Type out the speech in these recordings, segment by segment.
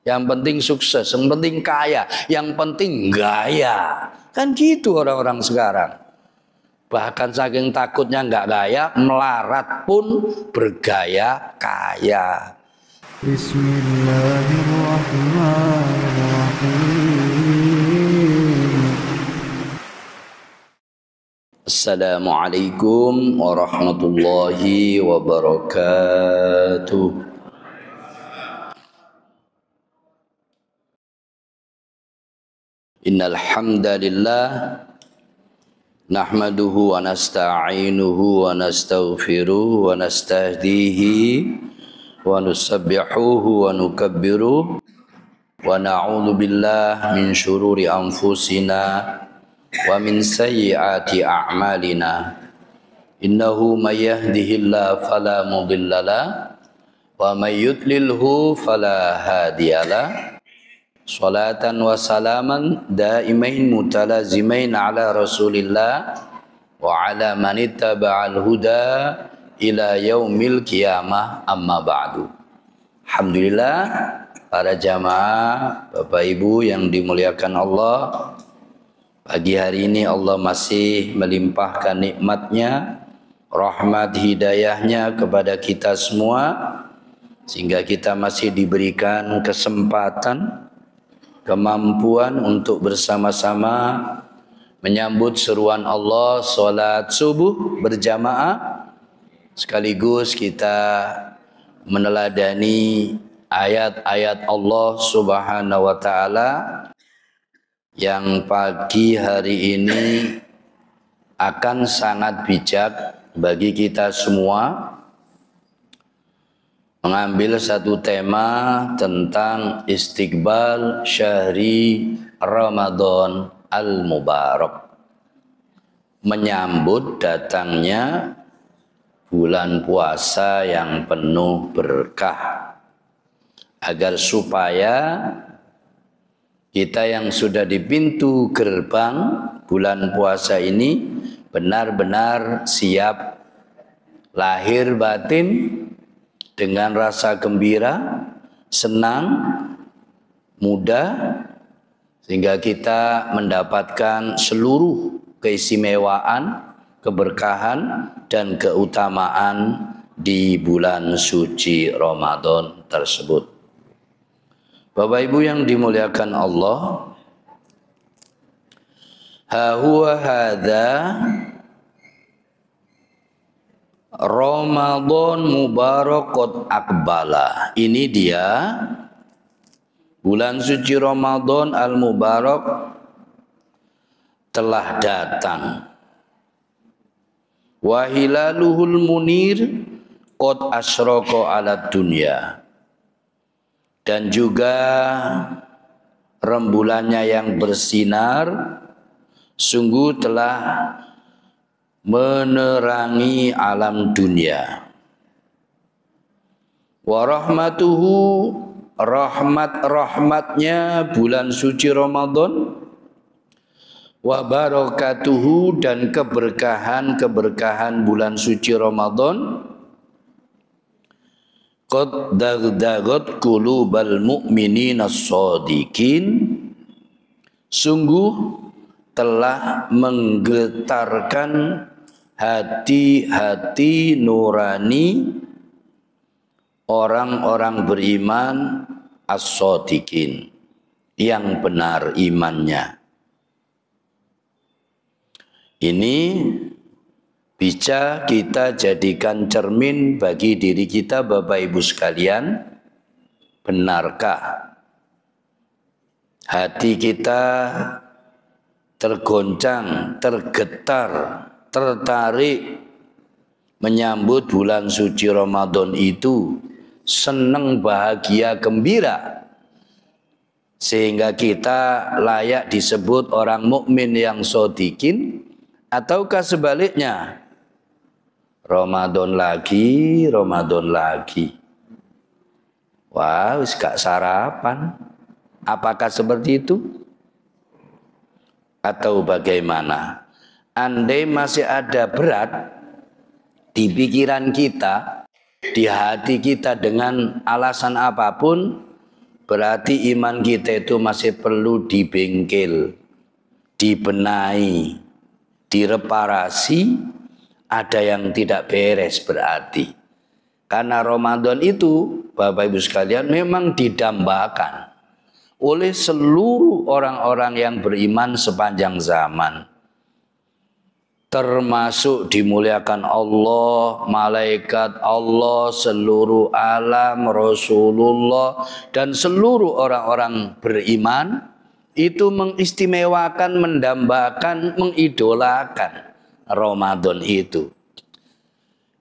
Yang penting sukses, yang penting kaya, yang penting gaya. Kan gitu orang-orang sekarang. Bahkan saking takutnya nggak gaya, melarat pun bergaya kaya. Bismillahirrahmanirrahim. Assalamualaikum warahmatullahi wabarakatuh. Innal hamdalillah nahmaduhu wa nasta'inuhu wa nastaghfiruhu wa nastahdihi wa nusabbihuhu wa nukabbiruhu wa na'udzu billahi min syururi anfusina wa min sayyiati a'malina. Innahu may yahdihillahu fala mudhillalah wa may yudlilhu fala hadiyalah. Salatan wa salaman daimain mutalazimain ala Rasulillah wa ala man ittaba'al huda ila yaumil qiyamah, amma ba'du. Alhamdulillah, para jamaah, Bapak Ibu yang dimuliakan Allah, pagi hari ini Allah masih melimpahkan nikmatnya, rahmat hidayahnya kepada kita semua, sehingga kita masih diberikan kesempatan, kemampuan untuk bersama-sama menyambut seruan Allah salat subuh berjamaah, sekaligus kita meneladani ayat-ayat Allah Subhanahu wa taala yang pagi hari ini akan sangat bijak bagi kita semua, mengambil satu tema tentang istiqbal syahri Ramadan al-Mubarak, menyambut datangnya bulan puasa yang penuh berkah, agar supaya kita yang sudah di pintu gerbang bulan puasa ini benar-benar siap lahir batin dengan rasa gembira, senang, mudah, sehingga kita mendapatkan seluruh keistimewaan, keberkahan, dan keutamaan di bulan suci Ramadan tersebut. Bapak Ibu yang dimuliakan Allah, ha huwa hadza Ramadan Mubarak qad aqbala. Ini dia bulan suci Ramadan al-Mubarak telah datang. Wa hilaluhul munir qad asraqa ala dunya. Dan juga rembulannya yang bersinar sungguh telah menerangi alam dunia. Wa rahmatuhu, rahmatnya bulan suci Ramadan, wa barakatuhu, dan keberkahan bulan suci Ramadan, qad dagdagat qulubal mu'minina as-shadiqin, sungguh telah menggetarkan hati-hati nurani orang-orang beriman as-shadiqin, yang benar imannya. Ini bisa kita jadikan cermin bagi diri kita, Bapak Ibu sekalian. Benarkah hati kita tergoncang, tergetar, tertarik menyambut bulan suci Ramadan itu, senang, bahagia, gembira, sehingga kita layak disebut orang mukmin yang shodikin? Ataukah sebaliknya, Ramadan lagi, wah, wis gak sarapan? Apakah seperti itu? Atau bagaimana? Andai masih ada berat di pikiran kita, di hati kita, dengan alasan apapun, berarti iman kita itu masih perlu dibengkel, dibenahi, direparasi. Ada yang tidak beres berarti. Karena Ramadan itu, Bapak Ibu sekalian, memang didambakan oleh seluruh orang-orang yang beriman sepanjang zaman. Termasuk dimuliakan Allah, malaikat Allah, seluruh alam, Rasulullah, dan seluruh orang-orang beriman itu mengistimewakan, mendambakan, mengidolakan Ramadan itu.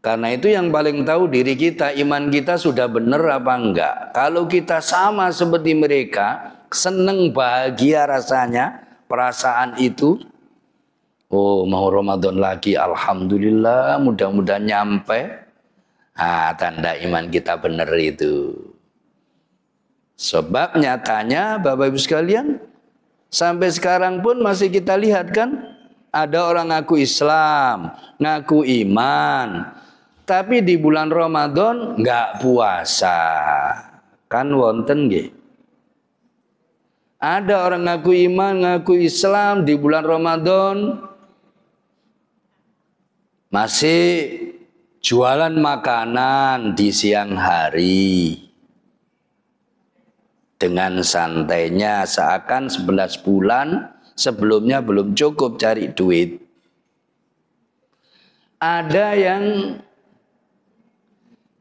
Karena itu yang paling tahu diri kita, iman kita sudah benar apa enggak. Kalau kita sama seperti mereka, seneng, bahagia rasanya, perasaan itu, oh mau Ramadan lagi, alhamdulillah, mudah-mudahan nyampe. Tanda iman kita benar itu. Sebab nyatanya Bapak Ibu sekalian, sampai sekarang pun masih kita lihat kan, ada orang ngaku Islam, ngaku iman, tapi di bulan Ramadan nggak puasa. Kan wonten nggih? Ada orang ngaku iman, ngaku Islam di bulan Ramadan masih jualan makanan di siang hari. Dengan santainya seakan 11 bulan sebelumnya belum cukup cari duit. Ada yang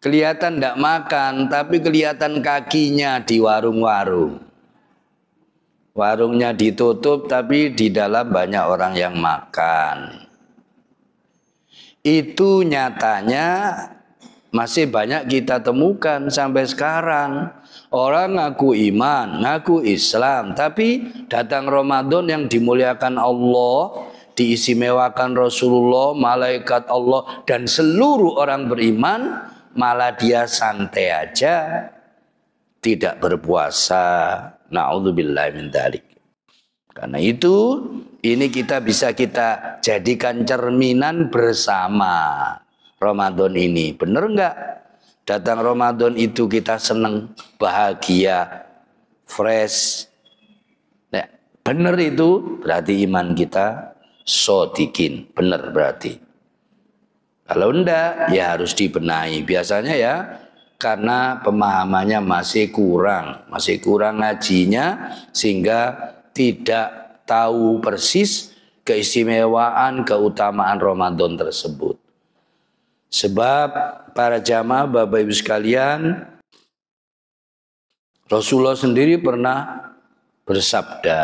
kelihatan tidak makan, tapi kelihatan kakinya di warung-warung. Warungnya ditutup, tapi di dalam banyak orang yang makan. Itu nyatanya masih banyak kita temukan sampai sekarang. Orang ngaku iman, ngaku Islam, tapi datang Ramadan yang dimuliakan Allah, diistimewakan Rasulullah, malaikat Allah, dan seluruh orang beriman, malah dia santai aja, tidak berpuasa. Na'udzubillah min dzalik. Karena itu, ini kita bisa kita jadikan cerminan bersama Ramadan ini. Bener enggak? Datang Ramadan itu kita seneng, bahagia, fresh. Nah, bener itu berarti iman kita shodikin, bener berarti. Kalau enggak, ya harus dibenahi. Biasanya ya, karena pemahamannya masih kurang ngajinya, sehingga tidak tahu persis keistimewaan, keutamaan Ramadan tersebut. Sebab para jamaah Bapak Ibu sekalian, Rasulullah sendiri pernah bersabda,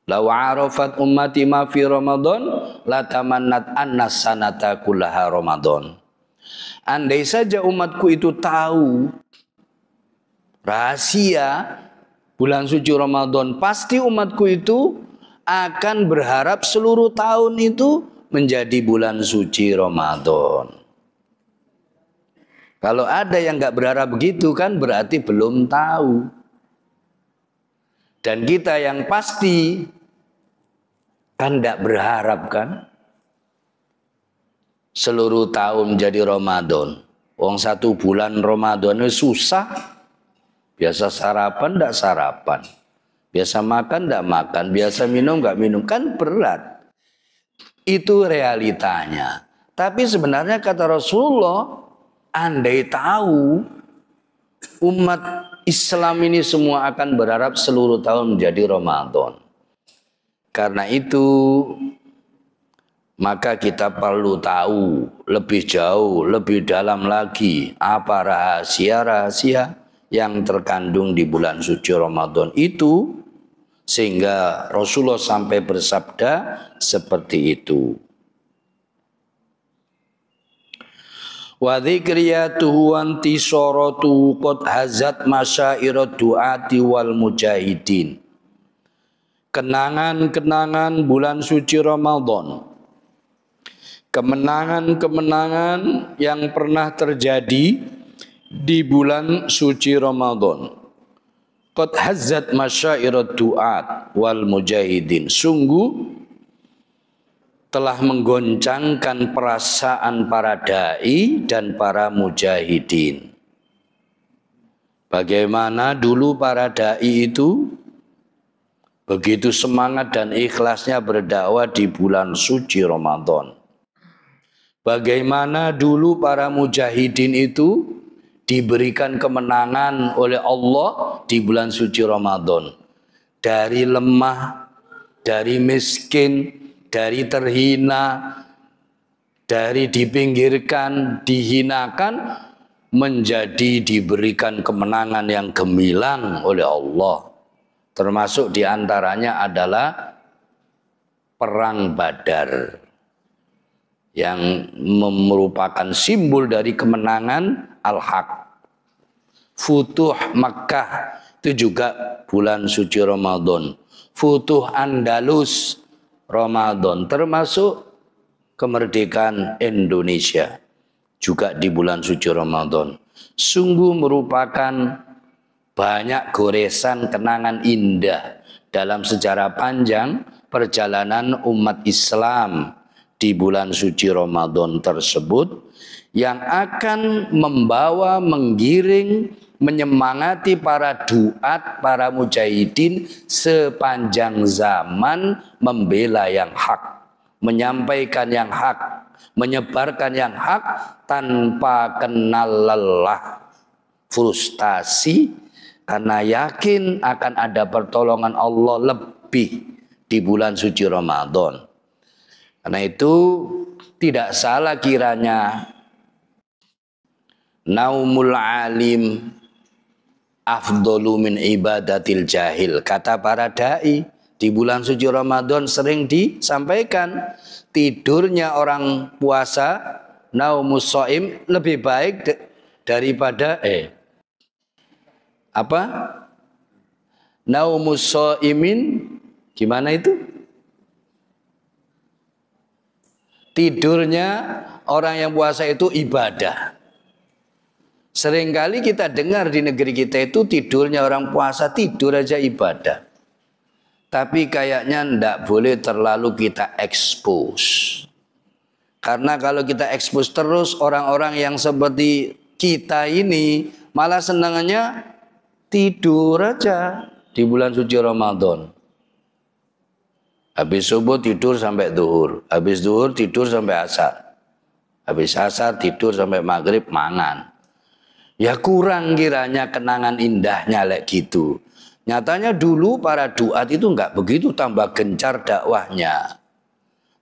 "Law arafat ummati ma fi Ramadan la tamannat anna sanata kullaha Ramadan." Andai saja umatku itu tahu rahasia bulan suci Ramadan, pasti umatku itu akan berharap seluruh tahun itu menjadi bulan suci Ramadan. Kalau ada yang nggak berharap begitu kan berarti belum tahu. Dan kita yang pasti kan nggak berharap kan seluruh tahun menjadi Ramadan. Wong 1 bulan Ramadan itu susah. Biasa sarapan nggak sarapan, biasa makan nggak makan, biasa minum nggak minum, kan berat. Itu realitanya. Tapi sebenarnya kata Rasulullah, andai tahu umat Islam ini semua akan berharap seluruh tahun menjadi Ramadan. Karena itu, maka kita perlu tahu lebih jauh, lebih dalam lagi apa rahasia-rahasia yang terkandung di bulan suci Ramadan itu, sehingga Rasulullah sampai bersabda seperti itu. Wa dzikriyatuhu wa intisaratuhu qad hazat masyairat du'ati wal mujahidin. Kenangan-kenangan bulan suci Ramadan, kemenangan-kemenangan yang pernah terjadi di bulan suci Ramadan. Qad hazzat masyairat du'at wal mujahidin. Sungguh telah menggoncangkan perasaan para da'i dan para mujahidin. Bagaimana dulu para dai itu begitu semangat dan ikhlasnya berdakwah di bulan suci Ramadan. Bagaimana dulu para mujahidin itu diberikan kemenangan oleh Allah di bulan suci Ramadan. Dari lemah, dari miskin, dari terhina, dari dipinggirkan, dihinakan, menjadi diberikan kemenangan yang gemilang oleh Allah. Termasuk diantaranya adalah Perang Badar, yang merupakan simbol dari kemenangan Al-Haq. Futuh Makkah itu juga bulan suci Ramadan. Futuh Andalus Ramadan, termasuk kemerdekaan Indonesia juga di bulan suci Ramadan. Sungguh merupakan banyak goresan kenangan indah dalam sejarah panjang perjalanan umat Islam di bulan suci Ramadan tersebut, yang akan membawa, menggiring, menyemangati para duat, para mujahidin sepanjang zaman membela yang hak, menyampaikan yang hak, menyebarkan yang hak tanpa kenal lelah, frustasi, karena yakin akan ada pertolongan Allah lebih di bulan suci Ramadan. Karena itu tidak salah kiranya naumul alim afdolu min ibadatil jahil. Kata para dai, di bulan suci Ramadan sering disampaikan, tidurnya orang puasa, naumus shaim, lebih baik daripada naumus shaimin, gimana itu? Tidurnya orang yang puasa itu ibadah. Seringkali kita dengar di negeri kita itu tidurnya orang puasa, tidur aja ibadah. Tapi kayaknya ndak boleh terlalu kita expose. Karena kalau kita expose terus, orang-orang yang seperti kita ini malah senangannya tidur aja di bulan suci Ramadan. Habis subuh tidur sampai zuhur, habis zuhur tidur sampai asar, habis asar tidur sampai maghrib mangan. Ya kurang kiranya kenangan indahnya lek gitu. Nyatanya dulu para duat itu enggak begitu tambah gencar dakwahnya.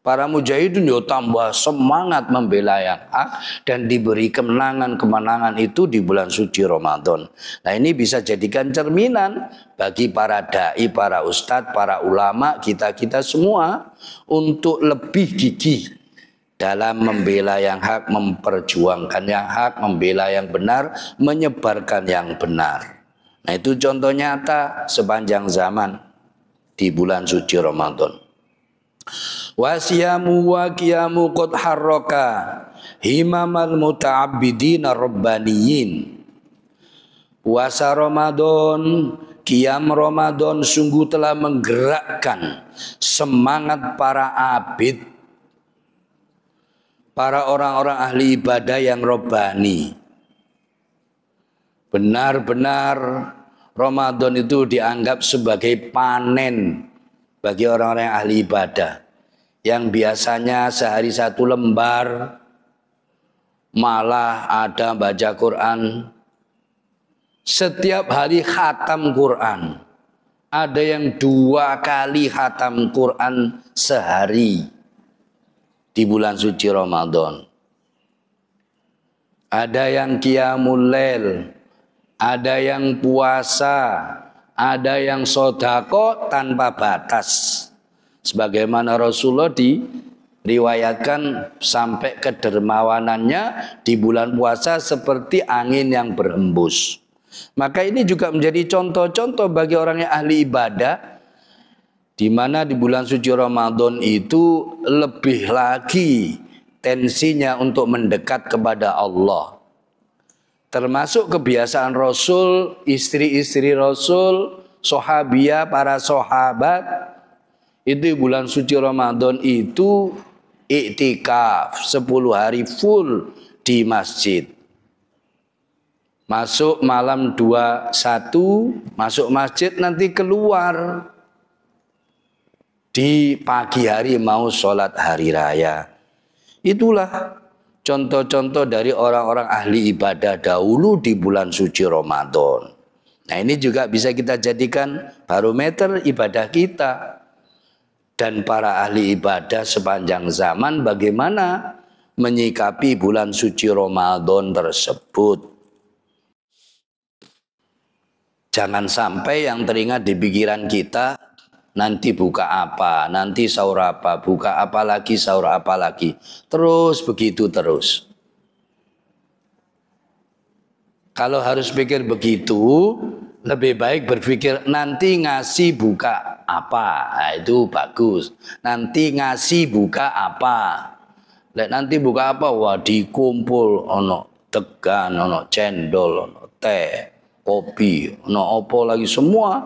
Para mujahidin yo tambah semangat membela yang hak dan diberi kemenangan-kemenangan itu di bulan suci Ramadan. Nah, ini bisa jadikan cerminan bagi para dai, para ustadz, para ulama, kita-kita semua untuk lebih gigih dalam membela yang hak, memperjuangkan yang hak, membela yang benar, menyebarkan yang benar. Nah, itu contoh nyata sepanjang zaman di bulan suci Ramadan. Wasiyamu wa qiyamu qad harraka himamal muta'abbidina rabbaniyin. Puasa Ramadan, qiyam Ramadan sungguh telah menggerakkan semangat para abid, para orang-orang ahli ibadah yang robbani. Benar-benar Ramadan itu dianggap sebagai panen bagi orang-orang yang ahli ibadah, yang biasanya sehari satu lembar, malah ada baca Quran, setiap hari khatam Quran, ada yang 2 kali khatam Quran sehari di bulan suci Ramadan. Ada yang qiyamul lail, ada yang puasa, ada yang sodako tanpa batas. Sebagaimana Rasulullah diriwayatkan sampai kedermawanannya di bulan puasa seperti angin yang berhembus. Maka ini juga menjadi contoh-contoh bagi orang yang ahli ibadah, di mana di bulan suci Ramadan itu lebih lagi tensinya untuk mendekat kepada Allah. Termasuk kebiasaan Rasul, istri-istri Rasul, sahabiah, para sahabat, itu bulan suci Ramadan itu iktikaf 10 hari full di masjid. Masuk malam 21, masuk masjid, nanti keluar di pagi hari mau sholat hari raya. Itulah contoh-contoh dari orang-orang ahli ibadah dahulu di bulan suci Ramadan. Nah, ini juga bisa kita jadikan barometer ibadah kita. Dan para ahli ibadah sepanjang zaman bagaimana menyikapi bulan suci Ramadan tersebut. Jangan sampai yang teringat di pikiran kita, nanti buka apa, nanti sahur apa, buka apa lagi, sahur apa lagi. Terus begitu terus. Kalau harus pikir begitu, lebih baik berpikir nanti ngasih buka apa. Nah, itu bagus. Nanti ngasih buka apa. Nanti buka apa? Wah, dikumpul ono degan, ono cendol, ono teh, kopi, ono opo lagi semua.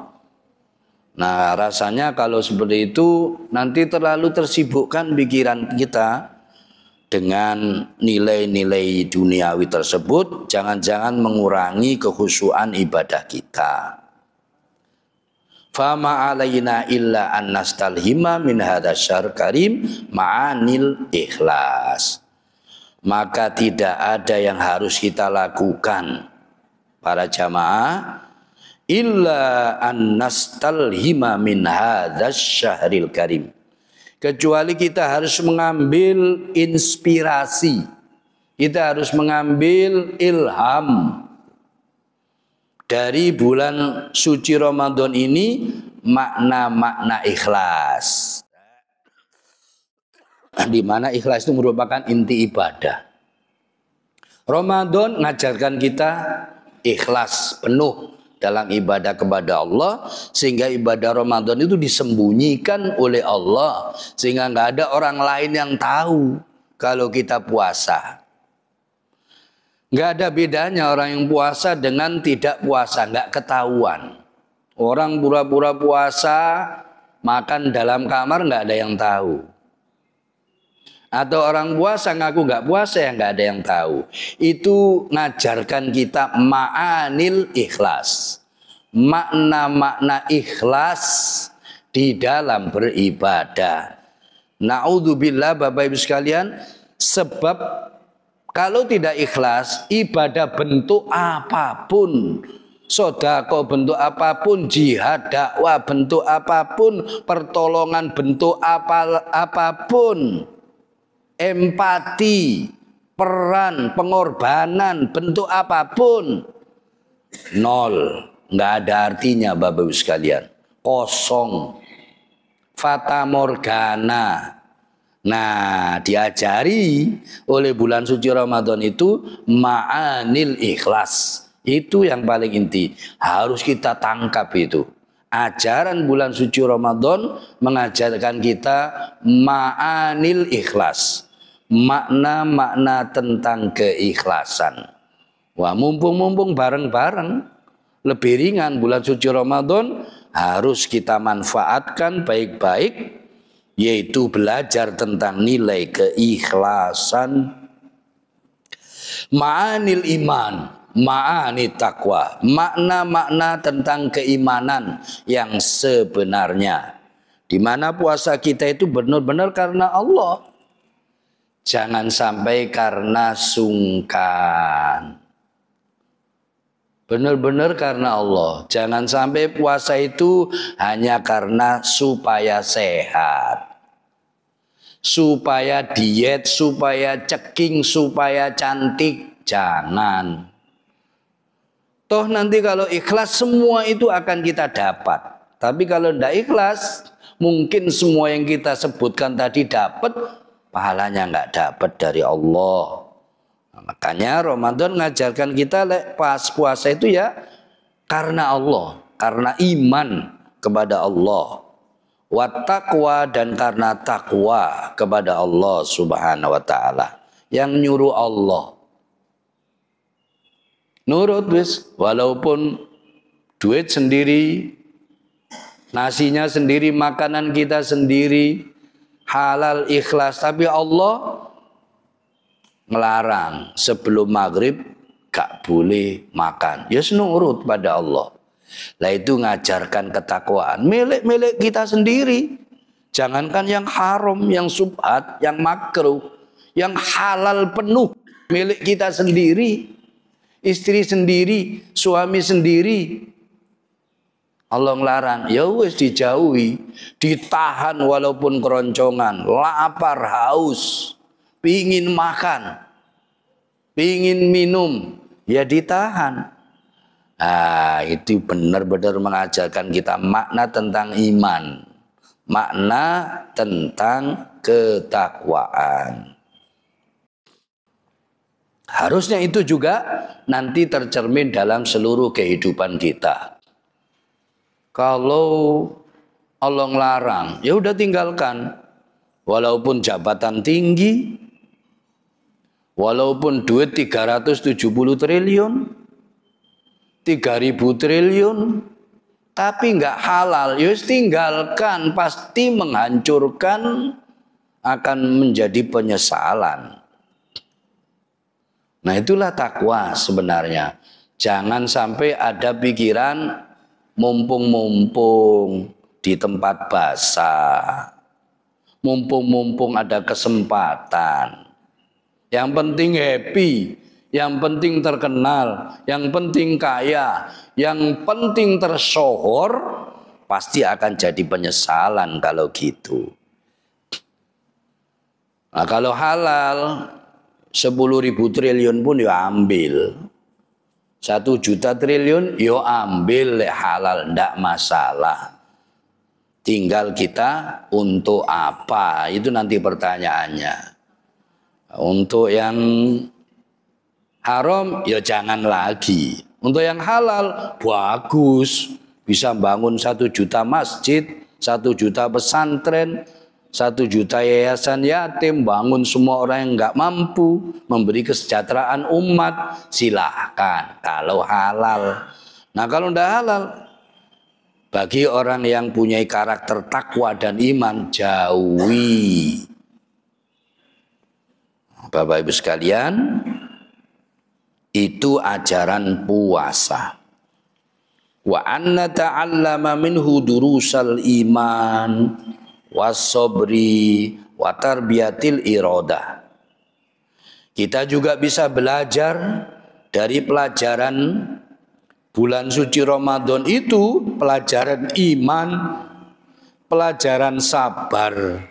Nah, rasanya kalau seperti itu nanti terlalu tersibukkan pikiran kita dengan nilai-nilai duniawi tersebut, jangan-jangan mengurangi kekhusyuan ibadah kita. Fama alaina illa an nastalhima min hadzal syahr karim ma'anil ikhlas. Maka tidak ada yang harus kita lakukan para jamaah illa an nastalhima min hadzal syahril karim, kecuali kita harus mengambil inspirasi, kita harus mengambil ilham dari bulan suci Ramadan ini, makna-makna ikhlas. Di mana ikhlas itu merupakan inti ibadah. Ramadan mengajarkan kita ikhlas penuh dalam ibadah kepada Allah, sehingga ibadah Ramadan itu disembunyikan oleh Allah, sehingga nggak ada orang lain yang tahu kalau kita puasa. Nggak ada bedanya orang yang puasa dengan tidak puasa, nggak ketahuan. Orang pura-pura puasa, makan dalam kamar nggak ada yang tahu. Atau orang puasa ngaku nggak puasa, ya nggak ada yang tahu. Itu ngajarkan kita ma'anil ikhlas, makna-makna ikhlas di dalam beribadah. Na'udzubillah Bapak Ibu sekalian, sebab kalau tidak ikhlas, ibadah bentuk apapun, sedekah bentuk apapun, jihad, dakwah bentuk apapun, pertolongan bentuk apapun, empati, peran, pengorbanan, bentuk apapun, nol, nggak ada artinya Bapak Ibu sekalian, kosong, fata morgana. Nah, diajari oleh bulan suci Ramadan itu ma'anil ikhlas. Itu yang paling inti, harus kita tangkap itu. Ajaran bulan suci Ramadan mengajarkan kita ma'anil ikhlas, makna-makna tentang keikhlasan. Wah, mumpung bareng-bareng, lebih ringan bulan suci Ramadan, harus kita manfaatkan baik-baik, yaitu belajar tentang nilai keikhlasan, ma'anil iman, ma'ani taqwa, makna-makna tentang keimanan yang sebenarnya, di mana puasa kita itu benar-benar karena Allah, jangan sampai karena sungkan. Benar-benar karena Allah. Jangan sampai puasa itu hanya karena supaya sehat, supaya diet, supaya ceking, supaya cantik. Jangan. Toh nanti kalau ikhlas semua itu akan kita dapat. Tapi kalau tidak ikhlas, mungkin semua yang kita sebutkan tadi dapat, pahalanya nggak dapat dari Allah. Makanya Ramadan mengajarkan kita pas puasa itu ya karena Allah, karena iman kepada Allah, wa taqwa, dan karena takwa kepada Allah Subhanahu wa taala. Yang nyuruh Allah, nurut wis, walaupun duit sendiri, nasinya sendiri, makanan kita sendiri, halal ikhlas, tapi Allah melarang sebelum maghrib gak boleh makan. Ya nurut pada Allah. Lah itu ngajarkan ketakwaan. Milik-milik kita sendiri. Jangankan yang haram, yang subhat, yang makruh, yang halal penuh milik kita sendiri. Istri sendiri, suami sendiri. Allah ngelarang, ya wis dijauhi, ditahan walaupun keroncongan, lapar, haus, pingin makan, pingin minum, ya ditahan. Itu benar-benar mengajarkan kita makna tentang iman, makna tentang ketakwaan. Harusnya itu juga nanti tercermin dalam seluruh kehidupan kita. Kalau Allah ngelarang, ya udah tinggalkan. Walaupun jabatan tinggi, walaupun duit 370 triliun, 3.000 triliun, tapi nggak halal, ya tinggalkan, pasti menghancurkan, akan menjadi penyesalan. Nah itulah takwa sebenarnya. Jangan sampai ada pikiran mumpung-mumpung di tempat basah, mumpung-mumpung ada kesempatan. Yang penting happy, yang penting terkenal, yang penting kaya, yang penting tersohor, pasti akan jadi penyesalan kalau gitu. Nah kalau halal 10.000 triliun pun ya ambil. 1 juta triliun, yo ambil halal, ndak masalah. Tinggal kita untuk apa, itu nanti pertanyaannya. Untuk yang haram, ya jangan lagi. Untuk yang halal, bagus. Bisa bangun 1 juta masjid, 1 juta pesantren, 1 juta yayasan yatim, bangun semua orang yang nggak mampu, memberi kesejahteraan umat, silahkan kalau halal. Nah kalau tidak halal, bagi orang yang punya karakter takwa dan iman, jauhi. Bapak Ibu sekalian, itu ajaran puasa. Wa anna ta'allama minhu durusal iman wasobri wa tarbiyatil iradah. Kita juga bisa belajar dari pelajaran bulan suci Ramadan itu, pelajaran iman, pelajaran sabar.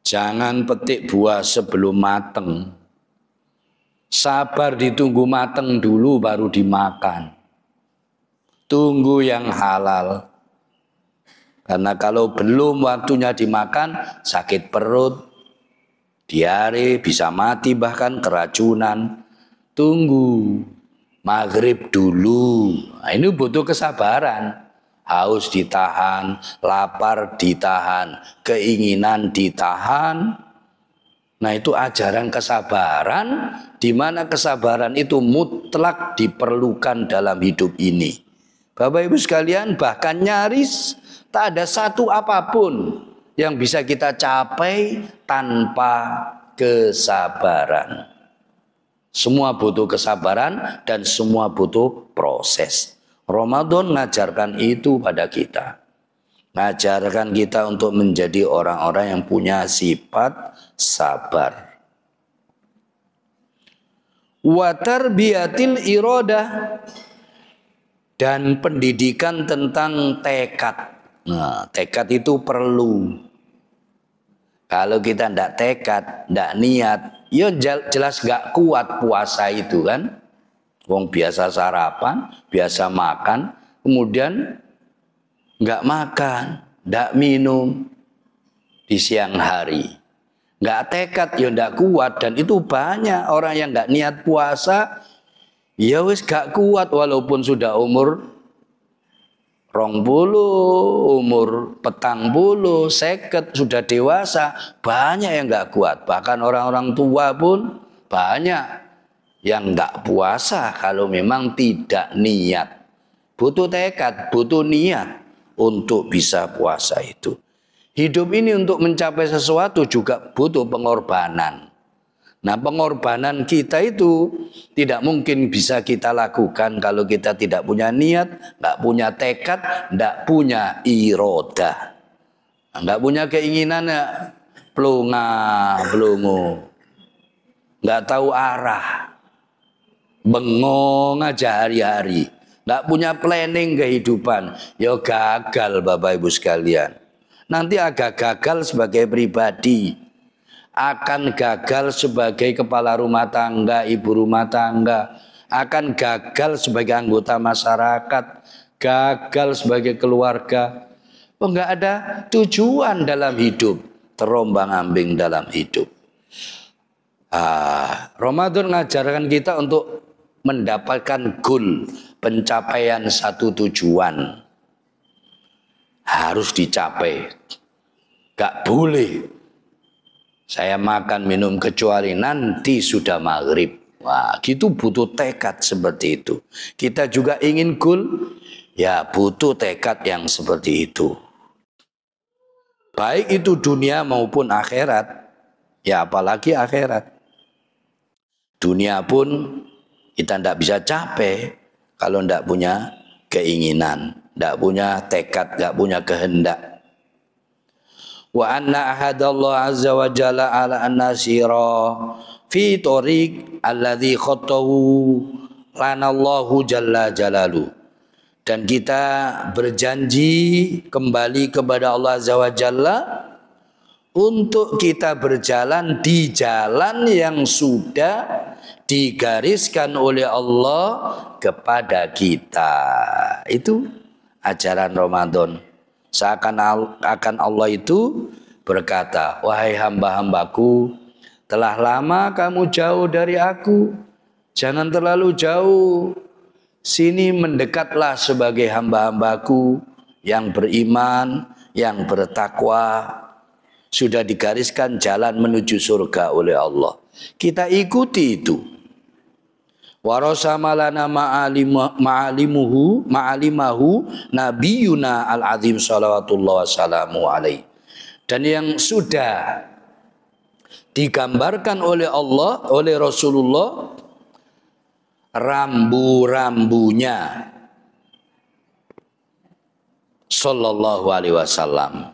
Jangan petik buah sebelum mateng. Sabar ditunggu mateng dulu baru dimakan. Tunggu yang halal. Karena kalau belum waktunya dimakan, sakit perut, diare, bisa mati, bahkan keracunan. Tunggu maghrib dulu. Nah, ini butuh kesabaran. Haus ditahan, lapar ditahan, keinginan ditahan. Nah itu ajaran kesabaran, di mana kesabaran itu mutlak diperlukan dalam hidup ini. Bapak Ibu sekalian, bahkan nyaris tak ada satu apapun yang bisa kita capai tanpa kesabaran. Semua butuh kesabaran dan semua butuh proses. Ramadan mengajarkan itu pada kita. Mengajarkan kita untuk menjadi orang-orang yang punya sifat sabar. Wa tarbiyatil iradah, dan pendidikan tentang tekad. Nah, tekad itu perlu. Kalau kita ndak tekad, ndak niat, ya jelas nggak kuat puasa itu kan. Wong biasa sarapan, biasa makan, kemudian nggak makan, ndak minum di siang hari. Nggak tekad, ya ndak kuat. Dan itu banyak orang yang nggak niat puasa, ya wis gak kuat walaupun sudah umur 20, umur 40, 50, sudah dewasa, banyak yang gak kuat. Bahkan orang-orang tua pun banyak yang gak puasa kalau memang tidak niat. Butuh tekad, butuh niat untuk bisa puasa itu. Hidup ini untuk mencapai sesuatu juga butuh pengorbanan. Nah, pengorbanan kita itu tidak mungkin bisa kita lakukan kalau kita tidak punya niat, nggak punya tekad, nggak punya iroda, nggak punya keinginan, ya pelunga, pelungu, nggak tahu arah, bengong aja hari-hari, nggak punya planning kehidupan, ya gagal Bapak Ibu sekalian. Nanti agak gagal sebagai pribadi, akan gagal sebagai kepala rumah tangga, ibu rumah tangga, akan gagal sebagai anggota masyarakat, gagal sebagai keluarga. Oh, nggak ada tujuan dalam hidup, terombang-ambing dalam hidup. Ramadan mengajarkan kita untuk mendapatkan goal, pencapaian satu tujuan harus dicapai. Gak boleh saya makan minum kecuali nanti sudah maghrib. Wah, gitu butuh tekad seperti itu. Kita juga ingin goal, ya butuh tekad yang seperti itu. Baik itu dunia maupun akhirat. Ya apalagi akhirat. Dunia pun kita tidak bisa capai kalau tidak punya keinginan, tidak punya tekad, tidak punya kehendak. Wa anna ahadallah azza wa jalla ala an-nasira fi tariq alladhi khattahu lanallahu jalla jalalu. Dan kita berjanji kembali kepada Allah azza wa jalla untuk kita berjalan di jalan yang sudah digariskan oleh Allah kepada kita. Itu ajaran Ramadan. Seakan-akan Allah itu berkata, wahai hamba-hambaku, telah lama kamu jauh dari aku, jangan terlalu jauh, sini mendekatlah sebagai hamba-hambaku yang beriman, yang bertakwa. Sudah digariskan jalan menuju surga oleh Allah. Kita ikuti itu. Warasamalana ma'alimahu nabiyuna al-azim salawatullah wassalamu alaih. Dan yang sudah digambarkan oleh Allah, oleh Rasulullah, rambu-rambunya sallallahu alaihi wasallam.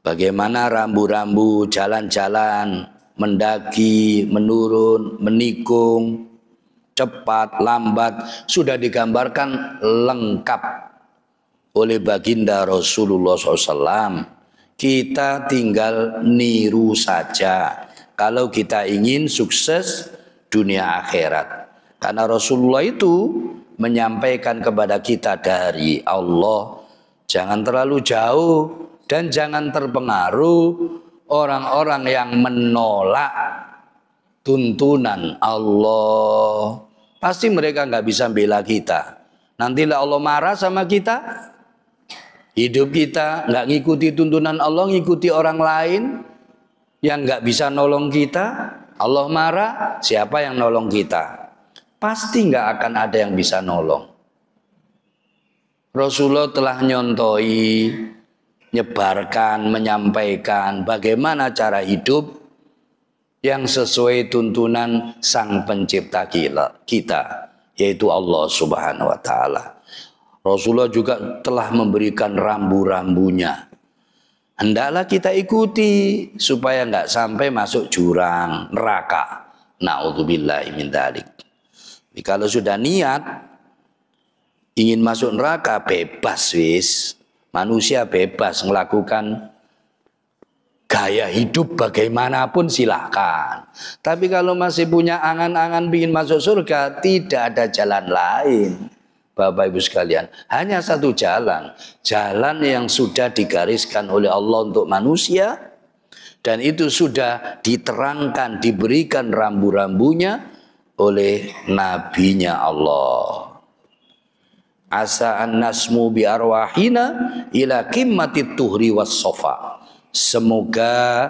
Bagaimana rambu-rambu jalan-jalan, mendaki, menurun, menikung, cepat, lambat, sudah digambarkan lengkap oleh baginda Rasulullah SAW. Kita tinggal niru saja kalau kita ingin sukses dunia akhirat. Karena Rasulullah itu menyampaikan kepada kita dari Allah, jangan terlalu jauh dan jangan terpengaruh orang-orang yang menolak tuntunan Allah. Pasti mereka nggak bisa bela kita. Nantilah Allah marah sama kita. Hidup kita nggak ngikuti tuntunan Allah, ngikuti orang lain yang nggak bisa nolong kita. Allah marah, siapa yang nolong kita? Pasti nggak akan ada yang bisa nolong. Rasulullah telah nyontoi, nyebarkan, menyampaikan bagaimana cara hidup yang sesuai tuntunan Sang Pencipta kita, yaitu Allah Subhanahu wa Ta'ala. Rasulullah juga telah memberikan rambu-rambunya. Hendaklah kita ikuti supaya nggak sampai masuk jurang neraka. Na'udzubillahi min dzalik. Kalau sudah niat ingin masuk neraka, bebas wis. Manusia bebas melakukan gaya hidup bagaimanapun silahkan. Tapi kalau masih punya angan-angan ingin masuk surga, tidak ada jalan lain. Bapak Ibu sekalian, hanya satu jalan. Jalan yang sudah digariskan oleh Allah untuk manusia. Dan itu sudah diterangkan, diberikan rambu-rambunya oleh nabinya Allah. Asa an nasmu bi arwahina ila qimmatit tuhri was sofa. Semoga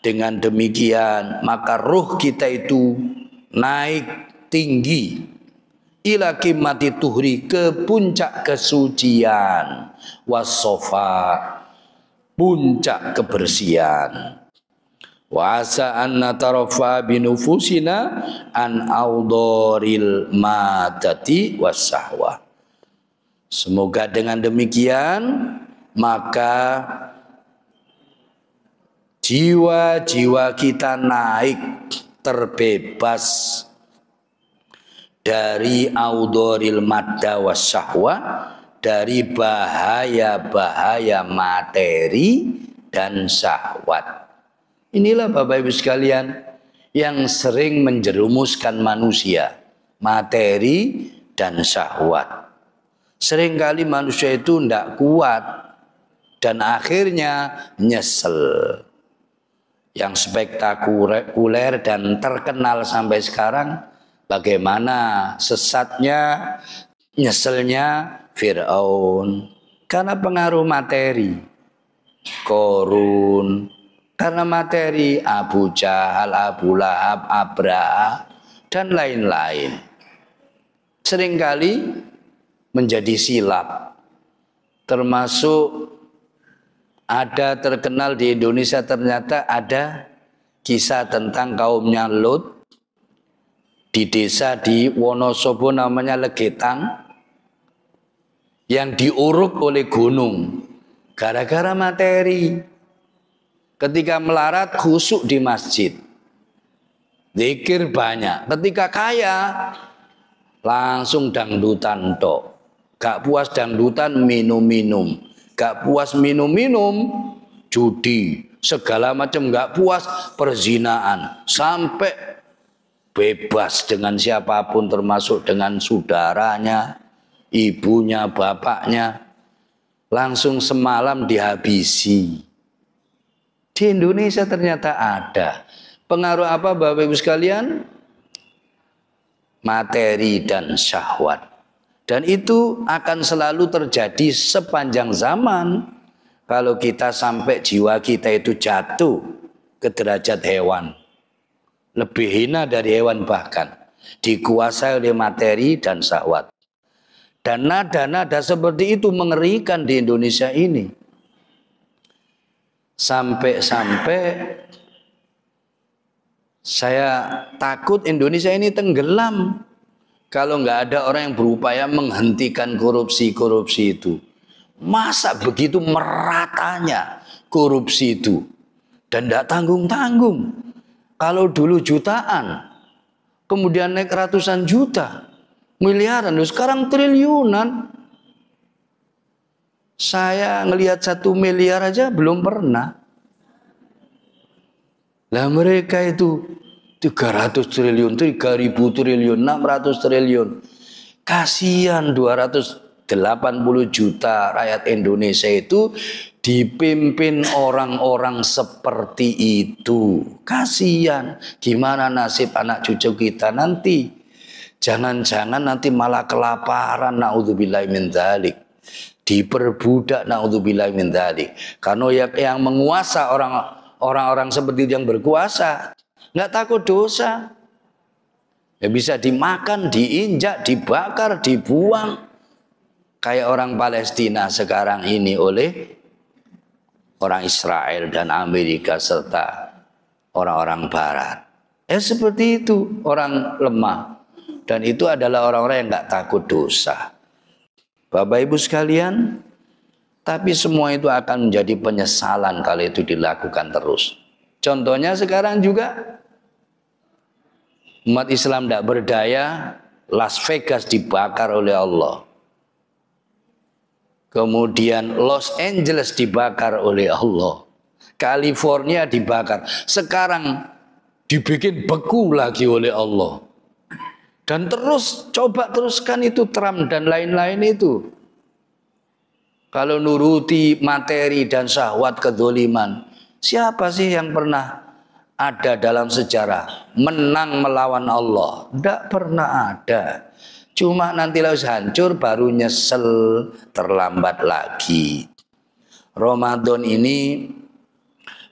dengan demikian maka ruh kita itu naik tinggi ila qimmatit tuhri, ke puncak kesucian, was sofa, puncak kebersihan. Wa asa an natarafa binufusina an audoril madati wassahwa. Semoga dengan demikian maka jiwa-jiwa kita naik terbebas dari audoril madda wassahwa, dari bahaya-bahaya materi dan syahwat. Inilah Bapak Ibu sekalian yang sering menjerumuskan manusia, materi dan syahwat. Seringkali manusia itu tidak kuat dan akhirnya nyesel. Yang spektakuler dan terkenal sampai sekarang, bagaimana sesatnya, nyeselnya Fir'aun karena pengaruh materi, Korun karena materi, Abu Jahal, Abu Lahab, Abraha, dan lain-lain. Seringkali menjadi silap. Termasuk ada terkenal di Indonesia, ternyata ada kisah tentang kaumnya Lut di desa di Wonosobo namanya Legetang, yang diuruk oleh gunung gara-gara materi. Ketika melarat khusyuk di masjid, zikir banyak. Ketika kaya langsung dangdutan tok. Gak puas dangdutan minum-minum, gak puas minum-minum judi, segala macam gak puas perzinaan, sampai bebas dengan siapapun termasuk dengan saudaranya, ibunya, bapaknya. Langsung semalam dihabisi. Di Indonesia ternyata ada. Pengaruh apa Bapak Ibu sekalian? Materi dan syahwat. Dan itu akan selalu terjadi sepanjang zaman. Kalau kita sampai jiwa kita itu jatuh ke derajat hewan. Lebih hina dari hewan bahkan. Dikuasai oleh materi dan syahwat. Dan nada-nada seperti itu mengerikan di Indonesia ini. Sampai-sampai saya takut Indonesia ini tenggelam kalau nggak ada orang yang berupaya menghentikan korupsi-korupsi itu. Masa begitu meratanya korupsi itu dan tidak tanggung-tanggung. Kalau dulu jutaan, kemudian naik ratusan juta, miliaran, sekarang triliunan. Saya ngelihat 1 miliar aja belum pernah. Lah mereka itu 300 triliun, 3.000 triliun, 600 triliun. Kasihan 280 juta rakyat Indonesia itu dipimpin orang-orang seperti itu. Kasihan. Gimana nasib anak cucu kita nanti? Jangan-jangan nanti malah kelaparan, naudzubillahi min dzalik. Diperbudak, naudzubillahi min dzalik. Karena yang menguasa orang-orang seperti itu yang berkuasa nggak takut dosa. Ya bisa dimakan, diinjak, dibakar, dibuang. Kayak orang Palestina sekarang ini oleh orang Israel dan Amerika serta orang-orang Barat. Seperti itu orang lemah. Dan itu adalah orang-orang yang nggak takut dosa. Bapak Ibu sekalian, tapi semua itu akan menjadi penyesalan kalau itu dilakukan terus. Contohnya sekarang juga umat Islam tidak berdaya, Las Vegas dibakar oleh Allah. Kemudian Los Angeles dibakar oleh Allah. California dibakar. Sekarang dibikin beku lagi oleh Allah. Dan terus coba teruskan itu Trump dan lain-lain itu. Kalau nuruti materi dan syahwat kedzaliman, siapa sih yang pernah ada dalam sejarah menang melawan Allah? Tidak pernah ada. Cuma nanti harus hancur baru nyesel, terlambat lagi. Ramadan ini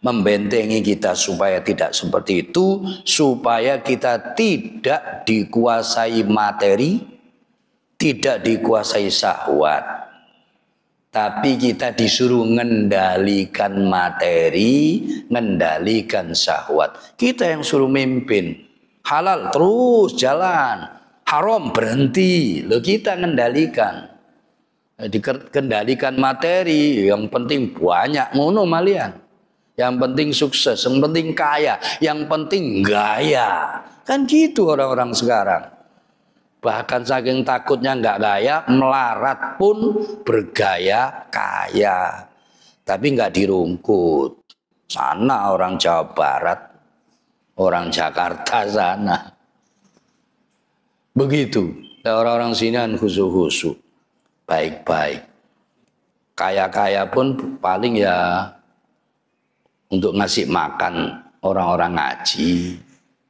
membentengi kita supaya tidak seperti itu, supaya kita tidak dikuasai materi, tidak dikuasai syahwat. Tapi kita disuruh ngendalikan materi, ngendalikan syahwat. Kita yang suruh mimpin. Halal terus jalan, haram berhenti. Loh, kita ngendalikan. Dikendalikan materi, yang penting banyak ngono malian. Yang penting sukses, yang penting kaya, yang penting gaya. Kan gitu orang-orang sekarang. Bahkan saking takutnya nggak gaya, melarat pun bergaya kaya. Tapi nggak dirungkut. Sana orang Jawa Barat, orang Jakarta sana. Begitu. Orang-orang sini kan khusyuk-khusyuk. Baik-baik. Kaya-kaya pun paling ya untuk ngasih makan orang-orang ngaji,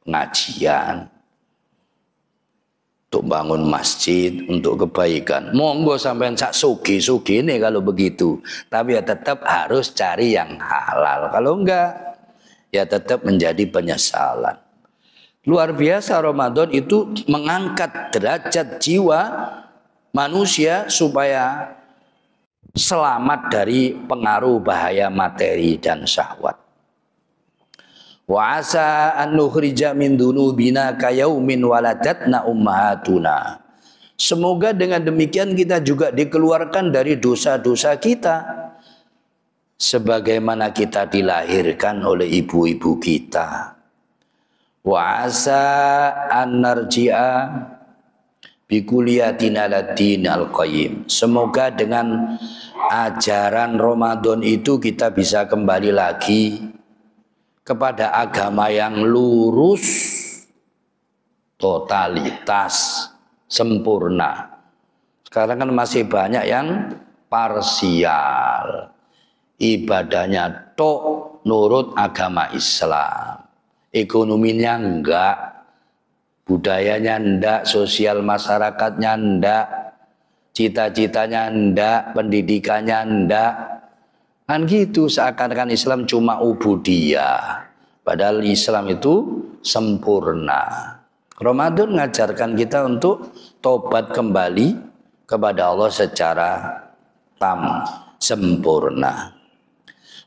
pengajian. Untuk bangun masjid, untuk kebaikan. Monggo sampean sak sugi-sugi ini kalau begitu. Tapi ya tetap harus cari yang halal. Kalau enggak, ya tetap menjadi penyesalan. Luar biasa Ramadan itu mengangkat derajat jiwa manusia supaya selamat dari pengaruh bahaya materi dan syahwat. Wa asa an nukhrija min dunubina kayaumin waladatna ummahatuna. Semoga dengan demikian kita juga dikeluarkan dari dosa-dosa kita sebagaimana kita dilahirkan oleh ibu-ibu kita. Wa asa an narji'a bi kulliyatina lad-din al-qayyim. Semoga dengan ajaran Ramadan itu kita bisa kembali lagi kepada agama yang lurus, totalitas, sempurna. Sekarang kan masih banyak yang parsial. Ibadahnya tok nurut agama Islam. Ekonominya enggak, budayanya enggak, sosial masyarakatnya enggak, cita-citanya enggak, pendidikannya enggak. Kan gitu, seakan-akan Islam cuma ubudiyah. Padahal Islam itu sempurna. Ramadan mengajarkan kita untuk tobat kembali kepada Allah secara sempurna.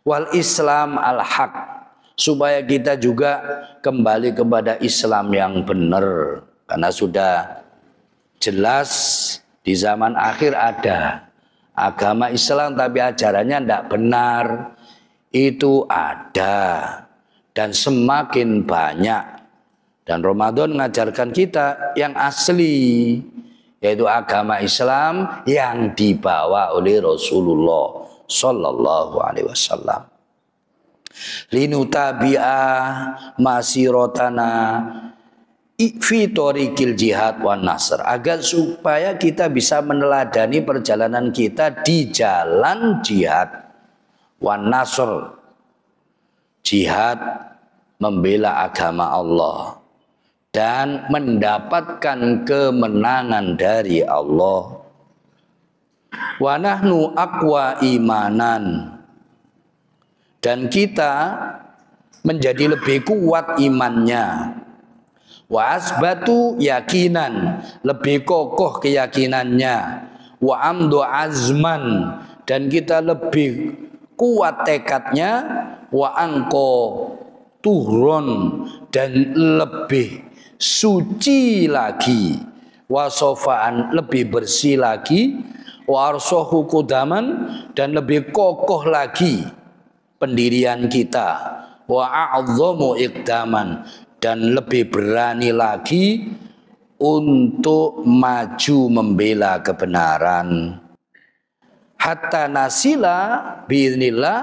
Wal Islam al-haq, supaya kita juga kembali kepada Islam yang benar. Karena sudah jelas di zaman akhir ada agama Islam tapi ajarannya tidak benar. Itu ada dan semakin banyak. Dan Ramadan mengajarkan kita yang asli, yaitu agama Islam yang dibawa oleh Rasulullah Sallallahu Alaihi Wasallam. Linutabi'ah masirotana fi thoriqil jihad wan nasr, agar supaya kita bisa meneladani perjalanan kita di jalan jihad wan nasr, jihad membela agama Allah dan mendapatkan kemenangan dari Allah. Wa nahnu aqwa imanan, dan kita menjadi lebih kuat imannya. Wa asbatu yakinan, lebih kokoh keyakinannya. Wa amdu azman, dan kita lebih kuat tekadnya. Wa angko tuhron, dan lebih suci lagi. Wa sofaan, lebih bersih lagi. Wa arsohu kudaman, dan lebih kokoh lagi pendirian kita. Wa a'adhamu iqdaman, dan lebih berani lagi untuk maju membela kebenaran. Hatta nasila biiznillah,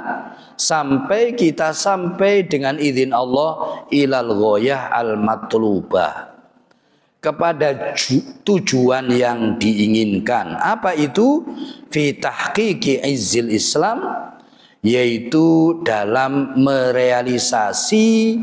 sampai kita sampai dengan izin Allah ilal ghoyah al matlubah, kepada tujuan yang diinginkan. Apa itu? Fi tahqiqi izzil Islam, yaitu dalam merealisasi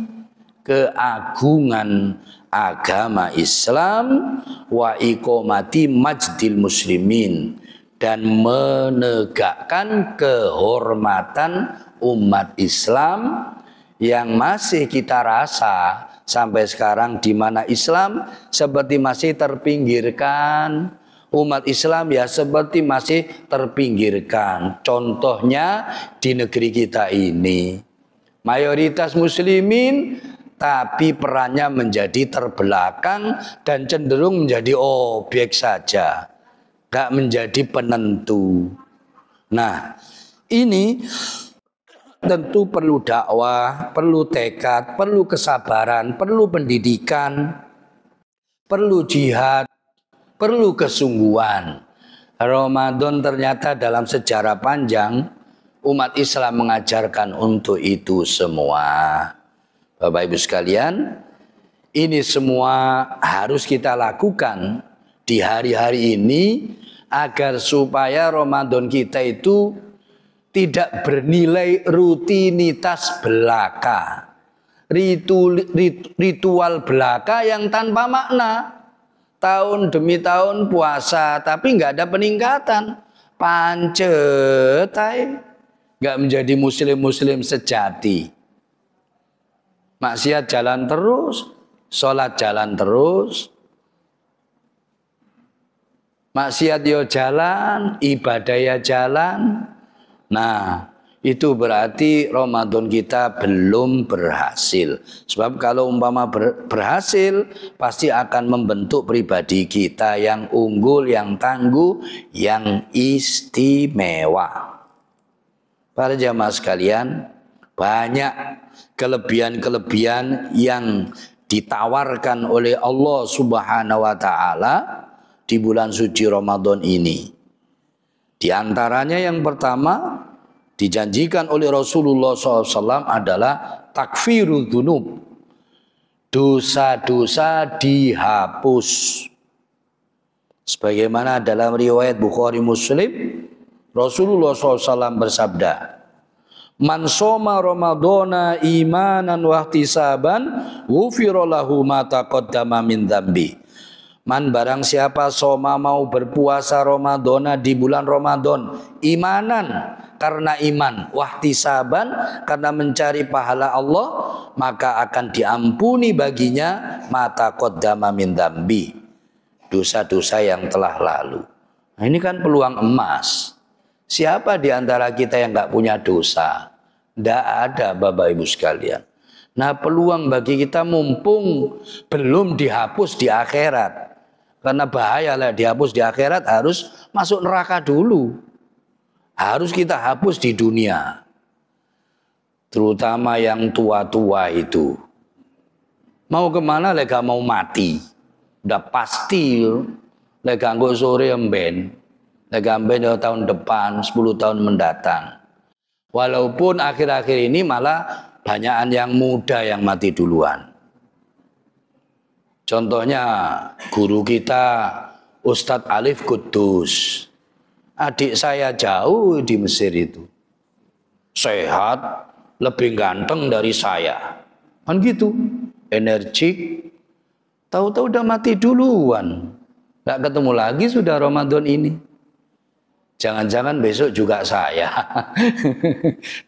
keagungan agama Islam, wa iqomati majdil muslimin, dan menegakkan kehormatan umat Islam yang masih kita rasa sampai sekarang, di mana Islam seperti masih terpinggirkan, umat Islam ya seperti masih terpinggirkan. Contohnya di negeri kita ini, mayoritas muslimin tapi perannya menjadi terbelakang dan cenderung menjadi objek saja, gak menjadi penentu. Nah, ini tentu perlu dakwah, perlu tekad, perlu kesabaran, perlu pendidikan, perlu jihad, perlu kesungguhan. Ramadan ternyata dalam sejarah panjang umat Islam mengajarkan untuk itu semua. Bapak Ibu sekalian, ini semua harus kita lakukan di hari-hari ini agar supaya Ramadan kita itu tidak bernilai rutinitas belaka, ritual belaka yang tanpa makna. Tahun demi tahun puasa tapi nggak ada peningkatan, pancet, nggak menjadi muslim sejati. Maksiat jalan terus, sholat jalan terus, maksiat yo jalan, ibadah ya jalan. Nah, itu berarti Ramadan kita belum berhasil. Sebab kalau umpama berhasil, pasti akan membentuk pribadi kita yang unggul, yang tangguh, yang istimewa. Para jamaah sekalian, banyak kelebihan-kelebihan yang ditawarkan oleh Allah Subhanahu wa taala di bulan suci Ramadan ini. Di antaranya yang pertama dijanjikan oleh Rasulullah SAW adalah takfirul dzunub. Dosa-dosa dihapus. Sebagaimana dalam riwayat Bukhari Muslim, Rasulullah SAW bersabda, "Man shoma Ramadhana imanan wa ihtisaban, ghufira lahu ma taqaddama min dzambi." Man barang siapa soma mau berpuasa Ramadhana di bulan Ramadan, imanan karena iman, wahtisaban karena mencari pahala Allah, maka akan diampuni baginya ma taqaddama min dzambi, dosa-dosa yang telah lalu. Nah, ini kan peluang emas. Siapa di antara kita yang nggak punya dosa? Tidak ada, Bapak Ibu sekalian. Nah, peluang bagi kita mumpung belum dihapus di akhirat. Karena bahaya lah dihapus di akhirat, harus masuk neraka dulu. Harus kita hapus di dunia. Terutama yang tua-tua itu. Mau kemana lega mau mati. Udah pasti lega nggo sore emben. Lega emben tahun depan, 10 tahun mendatang. Walaupun akhir-akhir ini malah banyakan yang muda yang mati duluan. Contohnya guru kita Ustadz Alif Kudus. Adik saya jauh di Mesir itu. Sehat, lebih ganteng dari saya. Kan gitu. Energik. Tahu-tahu udah mati duluan. Gak ketemu lagi sudah Ramadan ini. Jangan-jangan besok juga saya.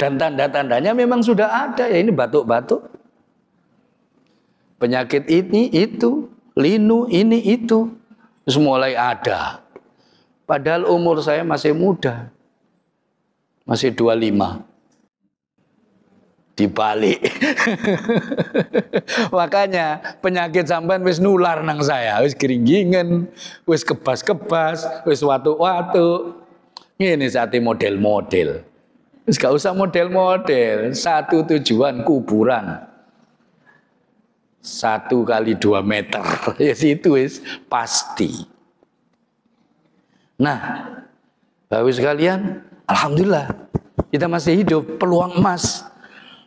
Dan tanda-tandanya memang sudah ada. Ya ini batuk-batuk. Penyakit ini, itu. Linu, ini, itu. Terus mulai ada. Padahal umur saya masih muda. Masih 25. Dibalik. Makanya penyakit sampean wis nular nang saya. Wis keringgingan. Wis kebas-kebas. Wis watu-watu. Ini saat model-model. Wis gak usah model-model. Satu tujuan kuburan. 1 kali 2 meter. Ya situ wis pasti. Nah, Bapak Ibu sekalian, alhamdulillah kita masih hidup, peluang emas.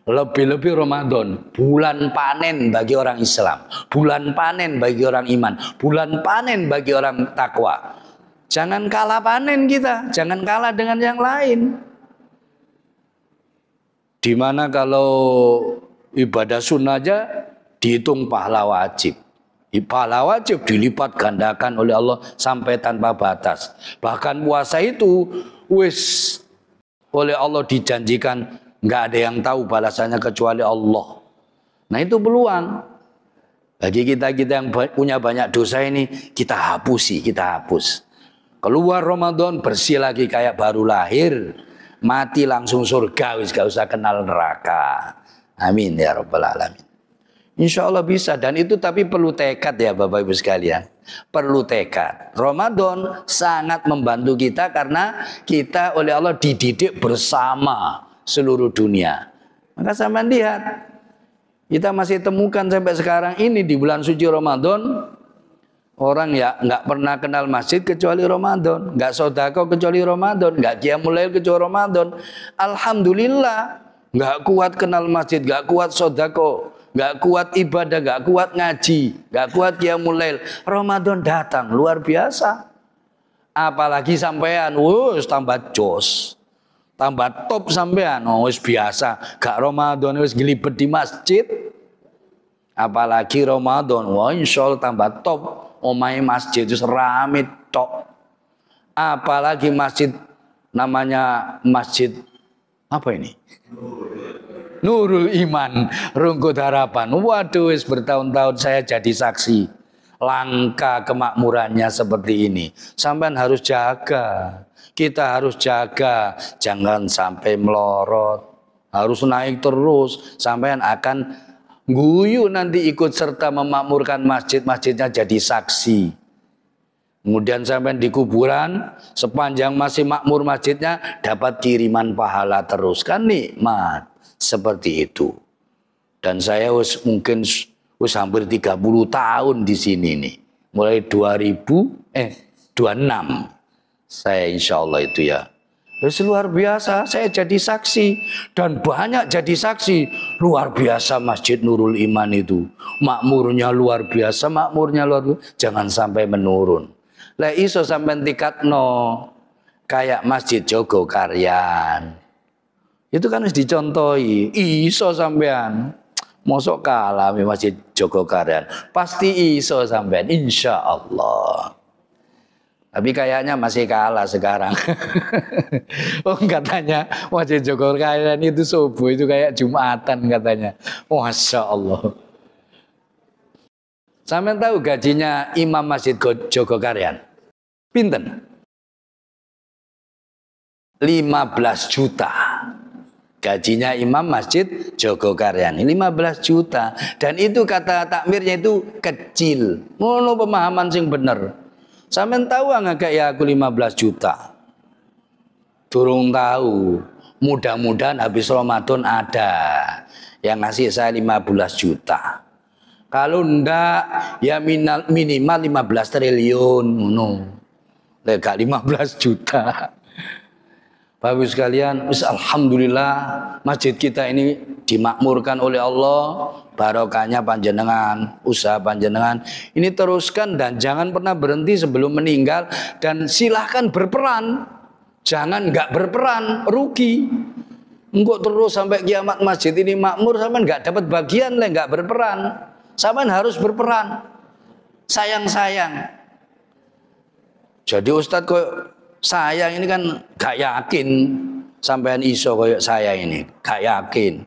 Lebih-lebih Ramadan, bulan panen bagi orang Islam, bulan panen bagi orang iman, bulan panen bagi orang takwa. Jangan kalah panen kita, jangan kalah dengan yang lain. Dimana kalau ibadah sunnah aja dihitung pahala wajib. Pahala wajib dilipat gandakan oleh Allah sampai tanpa batas. Bahkan puasa itu wis oleh Allah dijanjikan nggak ada yang tahu balasannya kecuali Allah. Nah itu peluang bagi kita yang punya banyak dosa ini, kita hapus. Keluar Ramadan bersih lagi kayak baru lahir. Mati langsung surga, wis gak usah kenal neraka. Amin ya rabbal alamin. Insya Allah bisa, dan itu tapi perlu tekad ya Bapak Ibu sekalian. Perlu tekad. Ramadan sangat membantu kita karena kita oleh Allah dididik bersama seluruh dunia. Maka sampean lihat, kita masih temukan sampai sekarang ini di bulan suci Ramadan, orang ya nggak pernah kenal masjid kecuali Ramadan, nggak sodako kecuali Ramadan, nggak qiyamul lail kecuali Ramadan. Alhamdulillah, nggak kuat kenal masjid, nggak kuat sodako, nggak kuat ibadah, nggak kuat ngaji, nggak kuat qiyamul lail. Ramadan datang luar biasa. Apalagi sampean, tambah jos, tambah top sampean, wis biasa. Gak Ramadan wis gelibet di masjid. Apalagi Ramadan, insya Allah tambah top. Omai masjid itu rame tok. Apalagi masjid namanya masjid apa ini? Nurul Iman, Rungkut Harapan. Waduh, bertahun-tahun saya jadi saksi. Langka kemakmurannya seperti ini. Sampean harus jaga. Kita harus jaga, jangan sampai melorot. Harus naik terus. Sampean akan guyu nanti ikut serta memakmurkan masjid-masjidnya jadi saksi. Kemudian sampai di kuburan, sepanjang masih makmur masjidnya, dapat kiriman pahala terus. Kan nikmat. Seperti itu. Dan saya mungkin hampir 30 tahun di sini nih. Mulai 26. Saya insya Allah itu ya. Luar biasa, saya jadi saksi dan banyak jadi saksi. Luar biasa Masjid Nurul Iman itu, makmurnya luar biasa, jangan sampai menurun. Lah iso sampai tingkatno kayak Masjid Jogokaryan. Itu kan harus dicontohi. Iso sampean. Mosok kalah Masjid Jogokaryan. Pasti iso sampean, insya Allah. Tapi kayaknya masih kalah sekarang. Katanya Masjid Jogokaryan itu subuh itu kayak Jumatan katanya. Masya Allah. Sampean tahu gajinya Imam Masjid Jogokaryan? Pinten? 15 juta. Gajinya Imam Masjid Jogokaryan 15 juta. Dan itu kata takmirnya itu kecil. Ngono pemahaman sing bener. Sampeyan tahu nggak ya aku 15 juta? Durung tahu. Mudah-mudahan habis Ramadan ada yang ngasih saya 15 juta. Kalau ndak ya minimal 15 triliun ngono. Lega 15 juta. Bapak sekalian, alhamdulillah masjid kita ini dimakmurkan oleh Allah, barokahnya panjenengan, usaha panjenengan. Ini teruskan dan jangan pernah berhenti sebelum meninggal dan silahkan berperan. Jangan nggak berperan, rugi. Enggak terus sampai kiamat masjid ini makmur, sampai nggak dapat bagian lah nggak berperan. Sampai harus berperan. Sayang-sayang. Jadi Ustadz kok sayang ini kan gak yakin sampean iso kayak saya ini, gak yakin.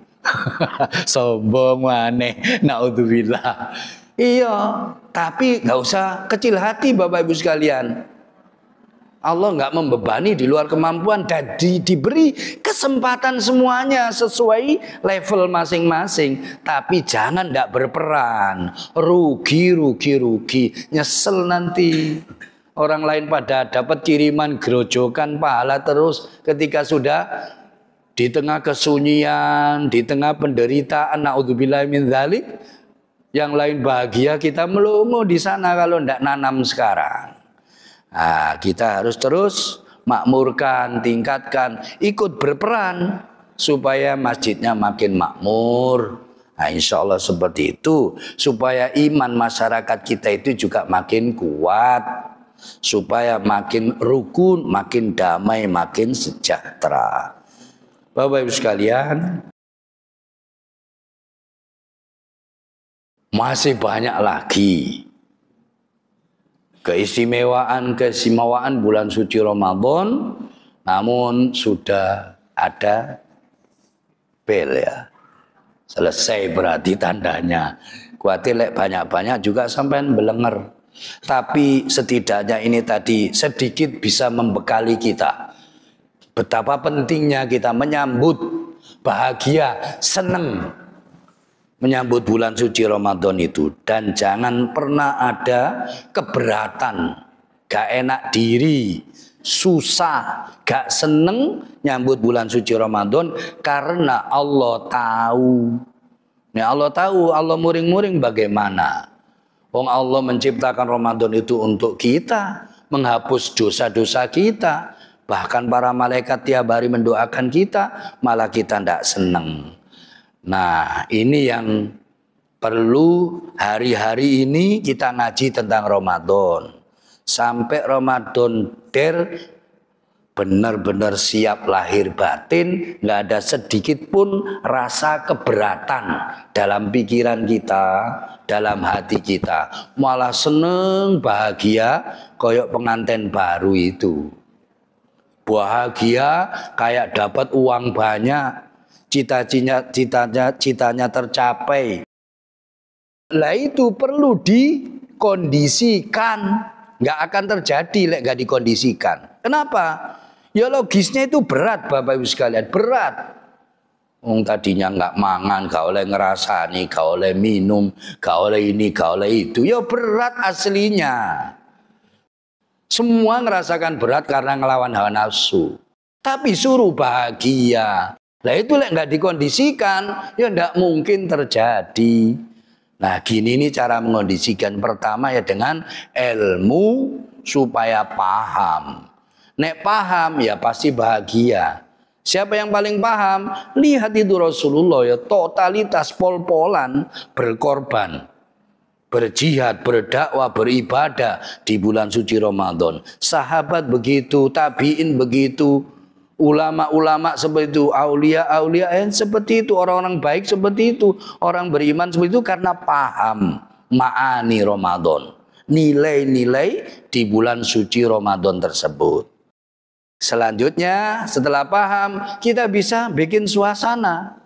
Sombong maneh, naudzubillah. Iya, tapi gak usah kecil hati Bapak Ibu sekalian. Allah gak membebani di luar kemampuan dan diberi kesempatan semuanya sesuai level masing-masing. Tapi jangan gak berperan, rugi, nyesel nanti. Orang lain pada dapat kiriman gerojokan pahala terus ketika sudah di tengah kesunyian, di tengah penderitaan, naudzubillah min dzalik, yang lain bahagia, kita melongo di sana kalau ndak nanam sekarang. Nah, kita harus terus makmurkan, tingkatkan, ikut berperan supaya masjidnya makin makmur. Nah, insya Allah seperti itu supaya iman masyarakat kita itu juga makin kuat. Supaya makin rukun, makin damai, makin sejahtera. Bapak Ibu sekalian, masih banyak lagi keistimewaan bulan suci Ramadan, namun sudah ada bel ya. Selesai berarti tandanya. Kuatir lek banyak-banyak juga sampai belenger. Tapi setidaknya ini tadi sedikit bisa membekali kita. Betapa pentingnya kita menyambut bahagia, senang menyambut bulan suci Ramadan itu. Dan jangan pernah ada keberatan, gak enak diri, susah, gak seneng nyambut bulan suci Ramadan. Karena Allah tahu. Ya Allah tahu, Allah muring-muring bagaimana. Wong Allah menciptakan Ramadan itu untuk kita, menghapus dosa-dosa kita. Bahkan para malaikat tiap hari mendoakan kita, malah kita tidak senang. Nah, ini yang perlu hari-hari ini kita ngaji tentang Ramadan. Sampai Ramadan benar-benar siap lahir batin, nggak ada sedikit pun rasa keberatan dalam pikiran kita, dalam hati kita. Malah seneng, bahagia, koyok pengantin baru itu. Bahagia kayak dapat uang banyak, citanya tercapai. Lah itu perlu dikondisikan, nggak akan terjadi lek nggak dikondisikan. Kenapa? Ya logisnya itu berat Bapak Ibu sekalian, berat. Tadinya nggak mangan, gak oleh ngerasani, gak oleh minum, gak oleh ini, gak oleh itu. Ya berat aslinya. Semua ngerasakan berat karena ngelawan hawa nafsu. Tapi suruh bahagia. Nah itu lek nggak dikondisikan, ya nggak mungkin terjadi. Nah gini nih cara mengondisikan. Pertama ya dengan ilmu supaya paham. Nek paham ya pasti bahagia. Siapa yang paling paham? Lihat itu Rasulullah ya, totalitas pol-polan berkorban, berjihad, berdakwah, beribadah di bulan suci Ramadan. Sahabat begitu, tabiin begitu, ulama-ulama seperti itu, aulia-aulia seperti itu, orang-orang baik seperti itu, orang beriman seperti itu karena paham ma'ani Ramadan, nilai-nilai di bulan suci Ramadan tersebut. Selanjutnya setelah paham kita bisa bikin suasana.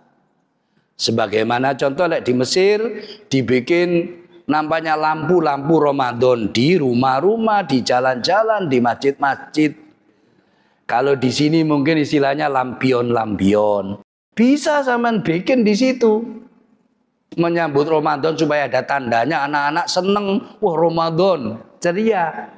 Sebagaimana contoh di Mesir dibikin nampaknya lampu-lampu Ramadan di rumah-rumah, di jalan-jalan, di masjid-masjid. Kalau di sini mungkin istilahnya lampion-lampion. Bisa sampean bikin di situ. Menyambut Ramadan supaya ada tandanya anak-anak seneng. Wah Ramadan, ceria.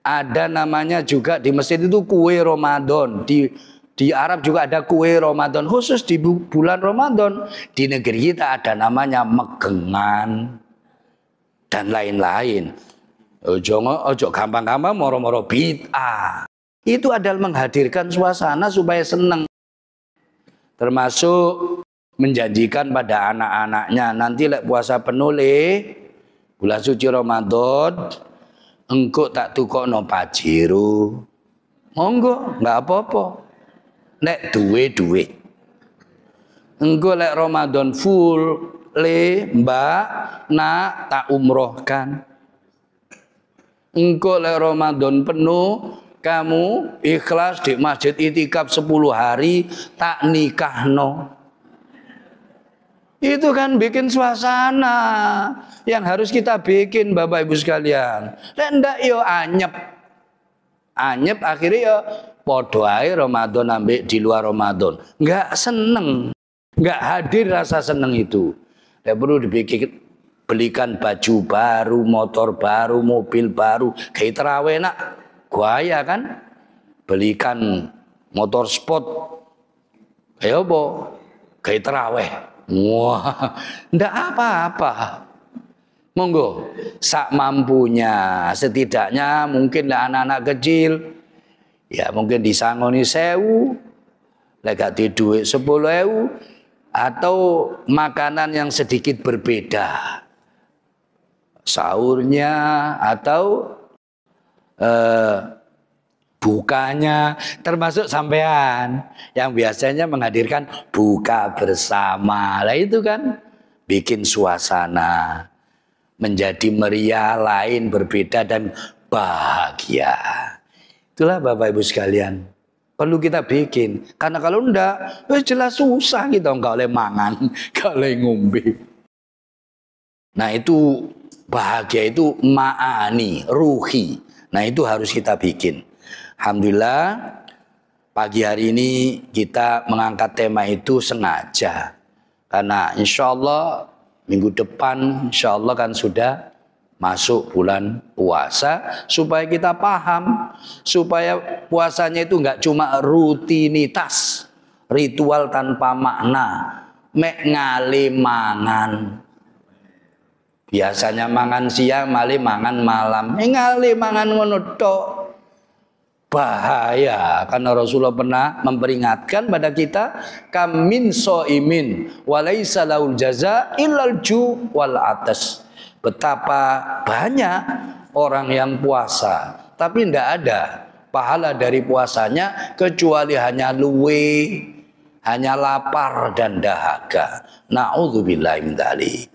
Ada namanya juga di Mesir itu kue Ramadan. Di Arab juga ada kue Ramadan khusus di bulan Ramadan. Di negeri kita ada namanya megengan dan lain-lain. Ojo gampang-gampang moro-moro bid'ah. Itu adalah menghadirkan suasana supaya senang. Termasuk menjanjikan pada anak-anaknya nanti lek puasa penuh bulan suci Ramadan. Engkau tak tukokno Pajero. Monggo, enggak apa-apa. Nek duwe. Engkau lek Ramadan full mbak nak tak umrohkan. Engkau lek Ramadan penuh kamu ikhlas di masjid itikaf 10 hari tak nikahno. Itu kan bikin suasana yang harus kita bikin Bapak Ibu sekalian. Ndak yo anyep akhirnya yo podo ae Ramadan ambek di luar Ramadan. Enggak seneng, enggak hadir rasa seneng itu. Ndak perlu dibikin belikan baju baru, motor baru, mobil baru, kayak terawih nak gaya kan? Belikan motor sport. Ayo po, kayak terawih. Wah, ndak apa-apa. Monggo, sak mampunya. Setidaknya mungkin lah anak-anak kecil, ya mungkin disangoni 1.000, lek gak di duit 10.000, atau makanan yang sedikit berbeda, sahurnya atau bukanya, termasuk sampean yang biasanya menghadirkan buka bersama. Lah itu kan bikin suasana menjadi meriah, lain, berbeda dan bahagia. Itulah Bapak Ibu sekalian, perlu kita bikin. Karena kalau enggak, jelas susah kita enggak oleh mangan, enggak oleh ngombe. Nah itu bahagia itu ma'ani, ruhi. Nah itu harus kita bikin. Alhamdulillah pagi hari ini kita mengangkat tema itu sengaja. Karena insya Allah minggu depan insya Allah kan sudah masuk bulan puasa, supaya kita paham, supaya puasanya itu nggak cuma rutinitas, ritual tanpa makna, mek ngali mangan. Biasanya mangan siang, mali mangan malam, ngali mangan ngono tok. Bahaya, karena Rasulullah pernah memperingatkan pada kita, kam min soimin walaysa laul jaza illal ju wal atas. Betapa banyak orang yang puasa tapi tidak ada pahala dari puasanya kecuali hanya luwe, hanya lapar dan dahaga. Na'udzubillahi min dzalik.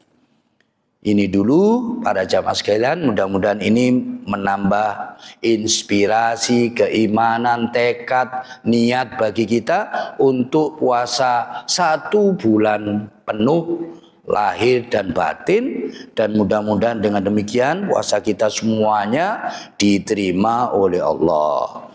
Ini dulu para jamaah sekalian, mudah-mudahan ini menambah inspirasi, keimanan, tekad, niat bagi kita untuk puasa 1 bulan penuh lahir dan batin, dan mudah-mudahan dengan demikian puasa kita semuanya diterima oleh Allah.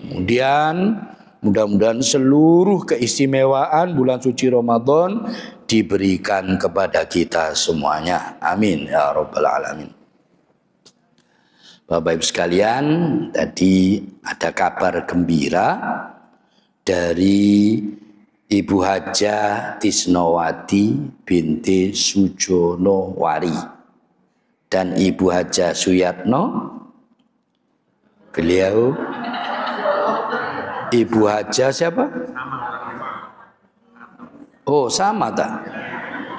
Kemudian mudah-mudahan seluruh keistimewaan bulan suci Ramadan diberikan kepada kita semuanya. Amin ya rabbal alamin. Bapak Ibu sekalian, tadi ada kabar gembira dari Ibu Hajah Tisnowati binti Sujonowari dan Ibu Hajah Suyatno. Beliau Ibu Hajah siapa? Oh sama tak?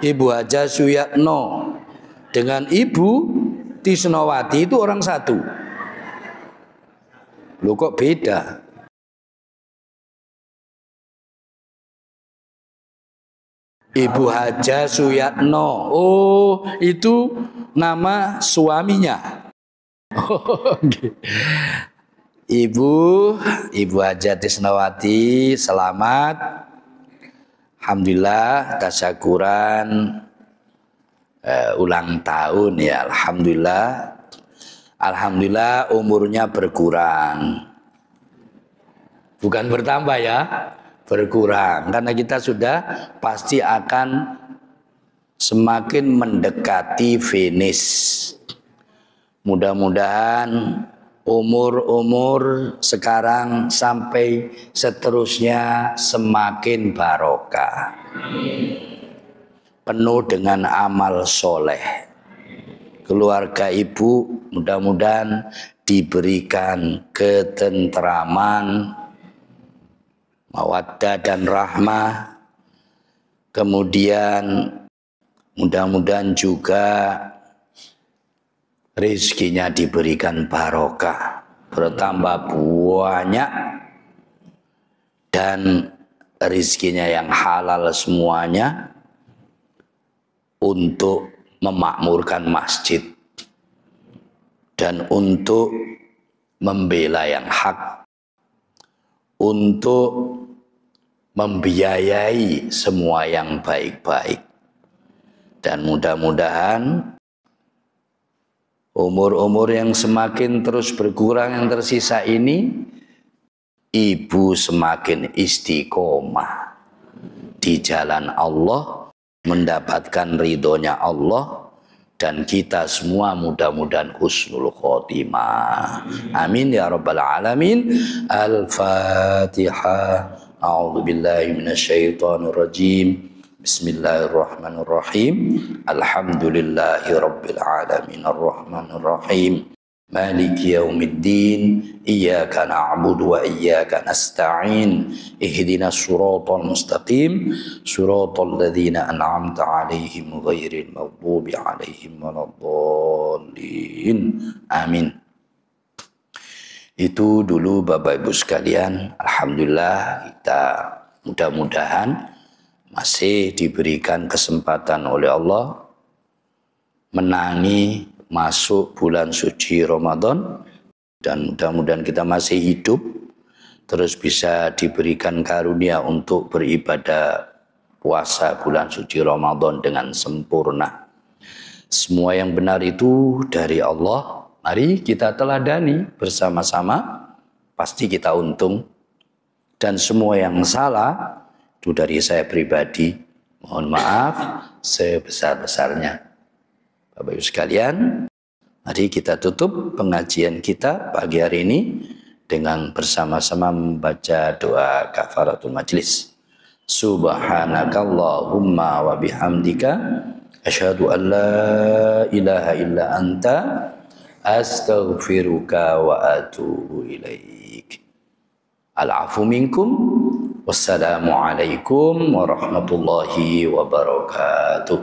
Ibu Hajah Suyatno dengan Ibu Tisnowati itu orang satu. Loh kok beda? Ibu Hajah Suyatno. Oh, itu nama suaminya. Oh, okay. Ibu Hajah Tisnowati, selamat. Alhamdulillah tasyakuran ulang tahun ya. Alhamdulillah umurnya berkurang. Bukan bertambah ya. Berkurang, karena kita sudah pasti akan semakin mendekati finish. Mudah-mudahan umur sekarang sampai seterusnya semakin barokah, penuh dengan amal soleh. Keluarga ibu mudah-mudahan diberikan ketentraman, mawaddah dan rahmah. Kemudian mudah-mudahan juga rezekinya diberikan barokah, bertambah banyak, dan rezekinya yang halal semuanya untuk memakmurkan masjid dan untuk membela yang hak, untuk membiayai semua yang baik-baik. Dan mudah-mudahan umur yang semakin terus berkurang yang tersisa ini, ibu semakin istiqomah di jalan Allah, mendapatkan ridhonya Allah, dan kita semua mudah-mudahan husnul khotimah. Amin ya rabbal alamin. Al-Fatihah. A'udzu billahi minasyaitonir rajim. Bismillahirrahmanirrahim. Alhamdulillahi rabbil alamin arrahmanir rahim. Maliki yaumiddin. Iyyaka na'budu wa iyyaka nasta'in. Ihdinas siratal mustaqim. Siratal ladzina an'amta 'alaihim ghairil maghdubi 'alaihim waladdallin. Amin. Itu dulu Bapak Ibu sekalian. Alhamdulillah kita mudah-mudahan masih diberikan kesempatan oleh Allah menangi masuk bulan suci Ramadan, dan mudah-mudahan kita masih hidup terus bisa diberikan karunia untuk beribadah puasa bulan suci Ramadan dengan sempurna. Semua yang benar itu dari Allah. Mari kita teladani bersama-sama, pasti kita untung. Dan semua yang salah itu dari saya pribadi, mohon maaf sebesar-besarnya. Bapak Ibu sekalian, mari kita tutup pengajian kita pagi hari ini dengan bersama-sama membaca doa kafaratul majlis. Subhanakallahumma wa bihamdika asyhadu an la ilaha illa anta astaghfiruka wa atubu ilaik. Al-afu minkum. Wassalamualaikum warahmatullahi wabarakatuh.